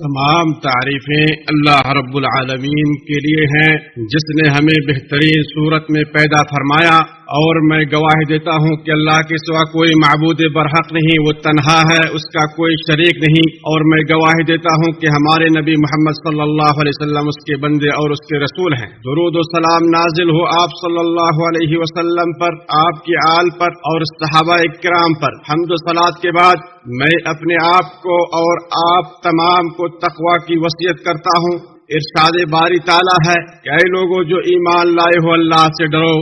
تمام تعریفیں اللہ رب العالمین کے لیے ہیں، جس نے ہمیں بہترین صورت میں پیدا فرمایا، اور میں گواہی دیتا ہوں کہ اللہ کے سوا کوئی معبود برحق نہیں، وہ تنہا ہے، اس کا کوئی شریک نہیں، اور میں گواہی دیتا ہوں کہ ہمارے نبی محمد صلی اللہ علیہ وسلم اس کے بندے اور اس کے رسول ہیں۔ درود و سلام نازل ہو آپ صلی اللہ علیہ وسلم پر، آپ کی آل پر اور صحابہ کرام پر۔ حمد و صلات کے بعد میں اپنے آپ کو اور آپ تمام کو تقوی کی وصیت کرتا ہوں۔ ارشاد باری تعالیٰ ہے کہ اے لوگوں جو ایمان لائے ہو، اللہ سے ڈرو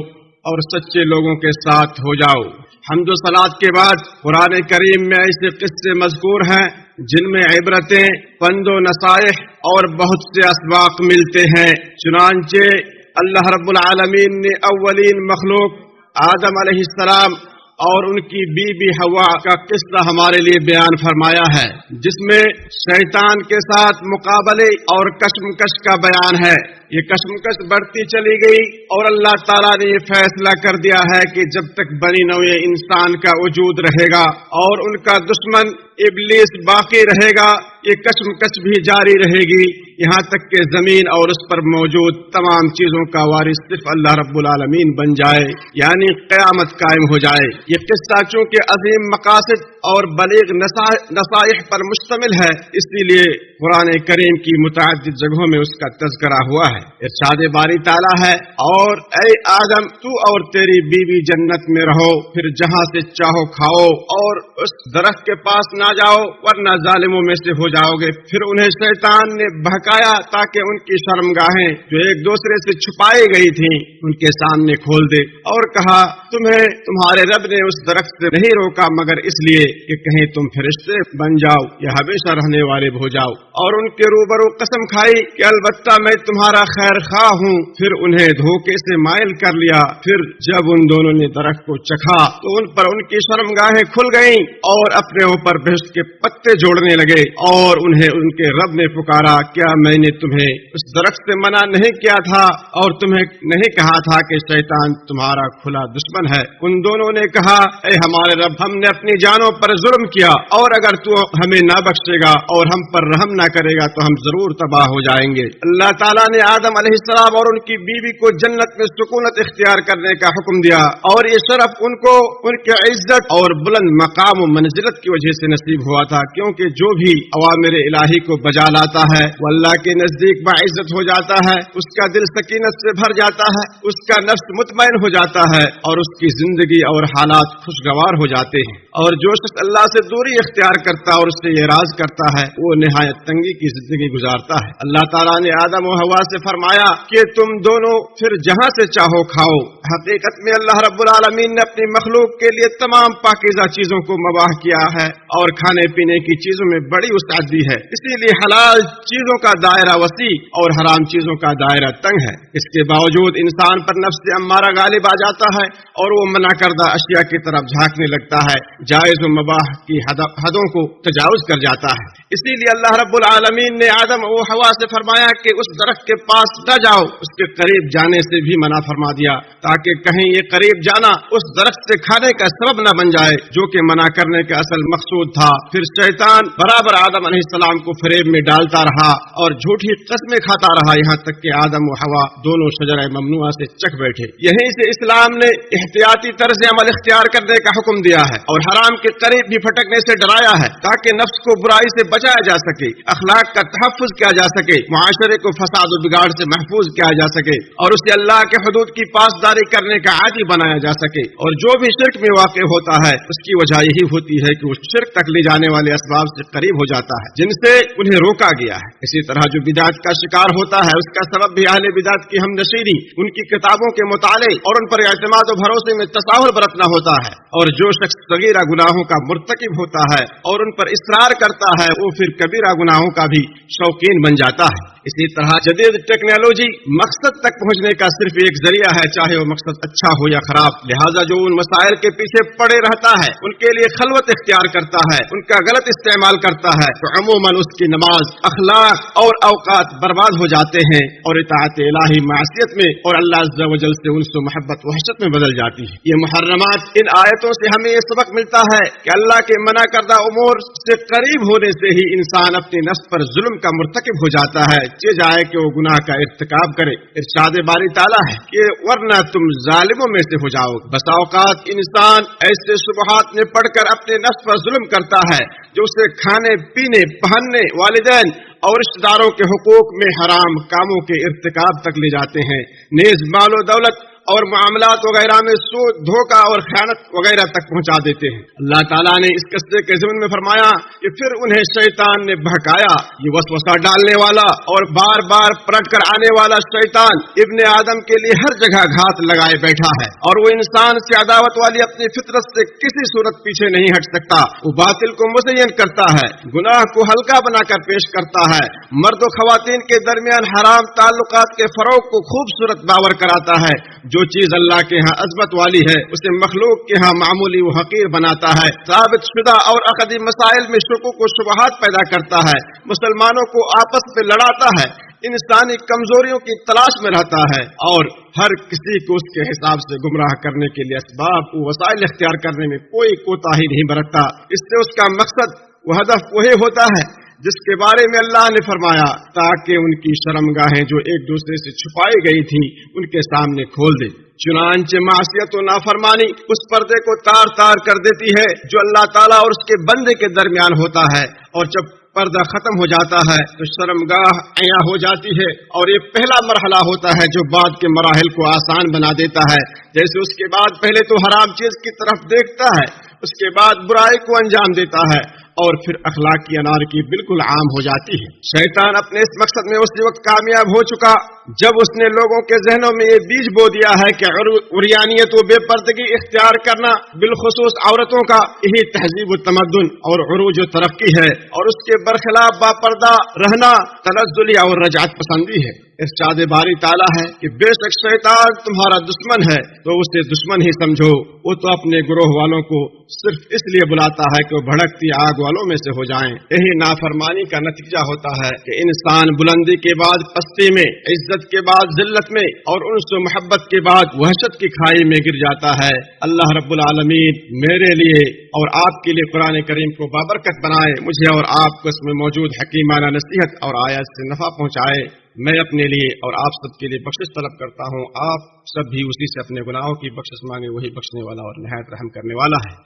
اور سچے لوگوں کے ساتھ ہو جاؤ۔ حمد و صلات کے بعد قرآن کریم میں ایسے قصے مذکور ہیں جن میں عبرتیں، پند و نصائح اور بہت سے اسباق ملتے ہیں۔ چنانچہ اللہ رب العالمین نے اولین مخلوق آدم علیہ السلام اور ان کی بیوی حوا کا قصہ ہمارے لیے بیان فرمایا ہے، جس میں شیطان کے ساتھ مقابلے اور کشمکش کا بیان ہے۔ یہ کشمکش بڑھتی چلی گئی اور اللہ تعالیٰ نے یہ فیصلہ کر دیا ہے کہ جب تک بنی نوع انسان کا وجود رہے گا اور ان کا دشمن ابلیس باقی رہے گا، یہ کشمکش بھی جاری رہے گی، یہاں تک کہ زمین اور اس پر موجود تمام چیزوں کا وارث صرف اللہ رب العالمین بن جائے، یعنی قیامت قائم ہو جائے۔ یہ قصہ چونکہ عظیم مقاصد اور بلیغ نصائح پر مشتمل ہے، اسی لیے قرآن کریم کی متعدد جگہوں میں اس کا تذکرہ ہوا ہے۔ ارشاد باری تعالیٰ ہے، اور اے آدم تو اور تیری بیوی جنت میں رہو، پھر جہاں سے چاہو کھاؤ اور اس درخت کے پاس نہ جاؤ ورنہ ظالموں میں سے ہو جاؤ گے۔ پھر انہیں شیطان نے بہکایا تاکہ ان کی شرمگاہیں جو ایک دوسرے سے چھپائی گئی تھیں ان کے سامنے کھول دے، اور کہا تمہیں تمہارے رب نے اس درخت سے نہیں روکا مگر اس لیے کہ کہیں تم فرشتے بن جاؤ یا ہمیشہ رہنے والے ہو جاؤ، اور ان کے روبرو قسم کھائی کہ البتہ میں تمہارا خیر خواہ ہوں۔ پھر انہیں دھوکے سے مائل کر لیا۔ پھر جب ان دونوں نے درخت کو چکھا تو ان پر ان کی شرمگاہیں کھل گئیں اور اپنے اوپر بہشت کے پتے جوڑنے لگے، اور انہیں ان کے رب نے پکارا کیا میں نے تمہیں اس درخت سے منع نہیں کیا تھا اور تمہیں نہیں کہا تھا کہ شیطان تمہارا کھلا دشمن ہے؟ ان دونوں نے کہا اے ہمارے رب، ہم نے اپنی جانوں پر ظلم کیا، اور اگر تو ہمیں نہ بخشے گا اور ہم پر رحم نہ کرے گا تو ہم ضرور تباہ ہو جائیں گے۔ اللہ تعالیٰ نے آدم علیہ السلام اور ان کی بیوی کو جنت میں سکونت اختیار کرنے کا حکم دیا، اور یہ شرف ان کو ان کے عزت اور بلند مقام و منزلت کی وجہ سے نصیب ہوا تھا، کیونکہ جو بھی اوامر الہی کو بجا لاتا ہے وہ اللہ کے نزدیک باعزت ہو جاتا ہے، اس کا دل سکینت سے بھر جاتا ہے، اس کا نفس مطمئن ہو جاتا ہے، اور اس کی زندگی اور حالات خوشگوار ہو جاتے ہیں۔ اور جو شخص اللہ سے دوری اختیار کرتا اور اس سے اعراض کرتا ہے وہ نہایت تنگی کی زندگی گزارتا ہے۔ اللہ تعالیٰ نے آدم و حوا سے فرمایا کہ تم دونوں پھر جہاں سے چاہو کھاؤ۔ حقیقت میں اللہ رب العالمین نے اپنی مخلوق کے لیے تمام پاکیزہ چیزوں کو مباح کیا ہے اور کھانے پینے کی چیزوں میں بڑی وسعت دی ہے، اسی لیے حلال چیزوں کا دائرہ وسیع اور حرام چیزوں کا دائرہ تنگ ہے۔ اس کے باوجود انسان پر نفس امارہ غالب آ جاتا ہے اور وہ منع کردہ اشیاء کی طرف جھانکنے لگتا ہے، جائز و مباح کی حدوں کو تجاوز کر جاتا ہے۔ اسی لیے اللہ رب العالمین نے آدم و حوا سے فرمایا کہ اس درخت کے پاس نہ جاؤ، اس کے قریب جانے سے بھی منع فرما دیا تاکہ کہیں یہ قریب جانا اس درخت سے کھانے کا سبب نہ بن جائے جو کہ منع کرنے کا اصل مقصود تھا۔ پھر شیطان برابر آدم علیہ السلام کو فریب میں ڈالتا رہا اور جھوٹی قسمیں کھاتا رہا، یہاں تک کہ آدم و حوا دونوں شجرہ ممنوعہ سے چکھ بیٹھے۔ یہیں سے اسلام نے احتیاطی طرز عمل اختیار کرنے کا حکم دیا ہے اور حرام کے قریب بھی پھٹکنے سے ڈرایا ہے تاکہ نفس کو برائی سے بچایا جا سکے، اخلاق کا تحفظ کیا جا سکے، معاشرے کو فساد و بگاڑ سے محفوظ کیا جا سکے اور اسے اللہ کے حدود کی پاسداری کرنے کا عادی بنایا جا سکے۔ اور جو بھی شرک میں واقع ہوتا ہے اس کی وجہ یہی ہوتی ہے کہ وہ شرک تک لے جانے والے اسباب سے قریب ہو جاتا ہے جن سے انہیں روکا گیا ہے۔ اسی طرح جو بدعت کا شکار ہوتا ہے اس کا سبب بھی اہل بدعت کی ہمنشینی، ان کی کتابوں کے مطالعے اور ان پر اعتماد و بھروسے میں تساہل برتنا ہوتا ہے۔ اور جو شخص صغیرہ گناہوں کا مرتکب ہوتا ہے اور ان پر اصرار کرتا ہے وہ پھر کبیرہ گناہوں کا بھی شوقین بن جاتا ہے۔ اسی طرح جدید ٹیکنالوجی مقصد تک پہنچنے کا صرف ایک ذریعہ ہے، چاہے وہ مقصد اچھا ہو یا خراب، لہٰذا جو ان مسائل کے پیچھے پڑے رہتا ہے، ان کے لیے خلوت اختیار کرتا ہے، ان کا غلط استعمال کرتا ہے، تو عموماً اس کی نماز، اخلاق اور اوقات برباد ہو جاتے ہیں اور اطاعت الہی معصیت میں اور اللہ عز و جل سے انس و محبت وحشت میں بدل جاتی ہے۔ یہ محرمات، ان آیتوں سے ہمیں یہ سبق ملتا ہے کہ اللہ کے منع کردہ امور سے قریب ہونے سے ہی انسان اپنے نفس پر ظلم کا مرتکب ہو جاتا ہے، چہ جائے کہ وہ گناہ کا ارتکاب کرے۔ ارشاد باری تعالیٰ ہے کہ ورنہ تم ظالموں میں سے ہو جاؤ۔ بس اوقات انسان ایسے شبہات میں پڑھ کر اپنے نفس پر ظلم کرتا ہے جو اسے کھانے، پینے، پہننے، والدین اور رشتہ داروں کے حقوق میں حرام کاموں کے ارتکاب تک لے جاتے ہیں، نیز مال و دولت اور معاملات وغیرہ میں سود، دھوکہ اور خیانت وغیرہ تک پہنچا دیتے ہیں۔ اللہ تعالیٰ نے اس قصے کے ضمن میں فرمایا کہ پھر انہیں شیطان نے بہکایا۔ یہ وسوسہ ڈالنے والا اور بار بار پلٹ کر آنے والا شیطان ابن آدم کے لیے ہر جگہ گھات لگائے بیٹھا ہے، اور وہ انسان سے عداوت والی اپنی فطرت سے کسی صورت پیچھے نہیں ہٹ سکتا۔ وہ باطل کو مزین کرتا ہے، گناہ کو ہلکا بنا کر پیش کرتا ہے، مرد و خواتین کے درمیان حرام تعلقات کے فروغ کو خوبصورت باور کراتا ہے۔ جو چیز اللہ کے ہاں عظمت والی ہے اسے مخلوق کے ہاں معمولی و حقیر بناتا ہے، ثابت شدہ اور عقدی مسائل میں شکوک و شبہات پیدا کرتا ہے، مسلمانوں کو آپس میں لڑاتا ہے، انسانی کمزوریوں کی تلاش میں رہتا ہے، اور ہر کسی کو اس کے حساب سے گمراہ کرنے کے لیے اسباب و وسائل اختیار کرنے میں کوئی کوتاہی نہیں برتتا۔ اس سے اس کا مقصد و ہدف وہی ہوتا ہے جس کے بارے میں اللہ نے فرمایا، تاکہ ان کی شرمگاہیں جو ایک دوسرے سے چھپائی گئی تھیں ان کے سامنے کھول دے۔ چنانچہ معصیت و نافرمانی اس پردے کو تار تار کر دیتی ہے جو اللہ تعالیٰ اور اس کے بندے کے درمیان ہوتا ہے، اور جب پردہ ختم ہو جاتا ہے تو شرمگاہ عیاں ہو جاتی ہے، اور یہ پہلا مرحلہ ہوتا ہے جو بعد کے مراحل کو آسان بنا دیتا ہے۔ جیسے اس کے بعد پہلے تو حرام چیز کی طرف دیکھتا ہے، اس کے بعد برائی کو انجام دیتا ہے، اور پھر اخلاقی انارکی بالکل عام ہو جاتی ہے۔ شیطان اپنے اس مقصد میں اسی وقت کامیاب ہو چکا جب اس نے لوگوں کے ذہنوں میں یہ بیج بو دیا ہے کہ عریانیت و بے پردگی اختیار کرنا، بالخصوص عورتوں کا، یہی تہذیب و تمدن اور عروج و ترقی ہے، اور اس کے برخلاف با پردہ رہنا تنزلی اور رجعت پسندی ہے۔ ارشاد باری تعالیٰ ہے کہ بے شک شیطان تمہارا دشمن ہے تو اسے دشمن ہی سمجھو، وہ تو اپنے گروہ والوں کو صرف اس لیے بلاتا ہے کہ وہ بھڑکتی آگ والوں میں سے ہو جائیں۔ یہی نافرمانی کا نتیجہ ہوتا ہے کہ انسان بلندی کے بعد پستی میں، عزت کے بعد ذلت میں، اور انس و محبت کے بعد وحشت کی کھائی میں گر جاتا ہے۔ اللہ رب العالمین میرے لیے اور آپ کے لیے قرآن کریم کو بابرکت بنائے، مجھے اور آپ کو اس میں موجود حکیمانہ نصیحت اور آیات سے نفع پہنچائے۔ میں اپنے لیے اور آپ سب کے لیے بخشش طلب کرتا ہوں، آپ سب بھی اسی سے اپنے گناہوں کی بخشش مانگے، وہی بخشنے والا اور نہایت رحم کرنے والا ہے۔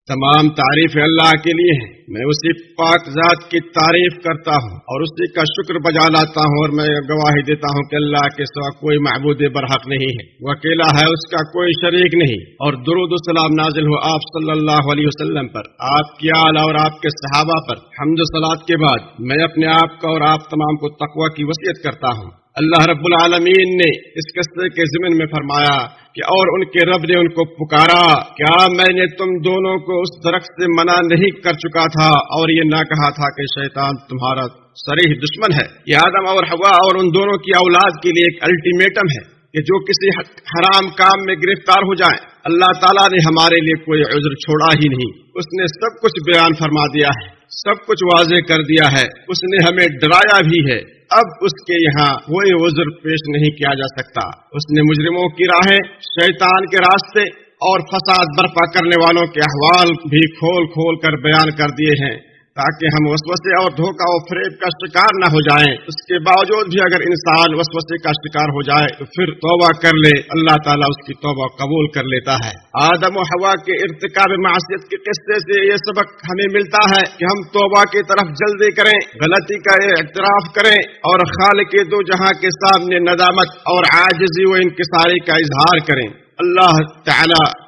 تمام تعریف اللہ کے لیے ہے، میں اسی پاک ذات کی تعریف کرتا ہوں اور اسی کا شکر بجا لاتا ہوں، اور میں گواہی دیتا ہوں کہ اللہ کے سوا کوئی معبود برحق نہیں ہے، وہ اکیلا ہے، اس کا کوئی شریک نہیں، اور درود و سلام نازل ہو آپ صلی اللہ علیہ وسلم پر، آپ کی آل اور آپ کے صحابہ پر۔ حمد و صلات کے بعد میں اپنے آپ کا اور آپ تمام کو تقوی کی وصیت کرتا ہوں۔ اللہ رب العالمین نے اس قصے کے ضمن میں فرمایا کہ اور ان کے رب نے ان کو پکارا، کیا میں نے تم دونوں کو اس درخت سے منع نہیں کر چکا تھا اور یہ نہ کہا تھا کہ شیطان تمہارا صریح دشمن ہے؟ یہ آدم اور حوا اور ان دونوں کی اولاد کے لیے ایک الٹیمیٹم ہے کہ جو کسی حرام کام میں گرفتار ہو جائیں، اللہ تعالیٰ نے ہمارے لیے کوئی عذر چھوڑا ہی نہیں، اس نے سب کچھ بیان فرما دیا ہے، سب کچھ واضح کر دیا ہے، اس نے ہمیں ڈرایا بھی ہے۔ اب اس کے یہاں کوئی عذر پیش نہیں کیا جا سکتا۔ اس نے مجرموں کی راہیں، شیطان کے راستے اور فساد برپا کرنے والوں کے احوال بھی کھول کھول کر بیان کر دیے ہیں تاکہ ہم وسوسے اور دھوکہ و فریب کا شکار نہ ہو جائیں۔ اس کے باوجود بھی اگر انسان وسوسے کا شکار ہو جائے تو پھر توبہ کر لے، اللہ تعالیٰ اس کی توبہ قبول کر لیتا ہے۔ آدم و حوا کے ارتکاب معصیت کے قصے سے یہ سبق ہمیں ملتا ہے کہ ہم توبہ کی طرف جلدی کریں، غلطی کا اعتراف کریں اور خالق دو جہاں کے سامنے ندامت اور عاجزی و انکساری کا اظہار کریں۔ اللہ تعالیٰ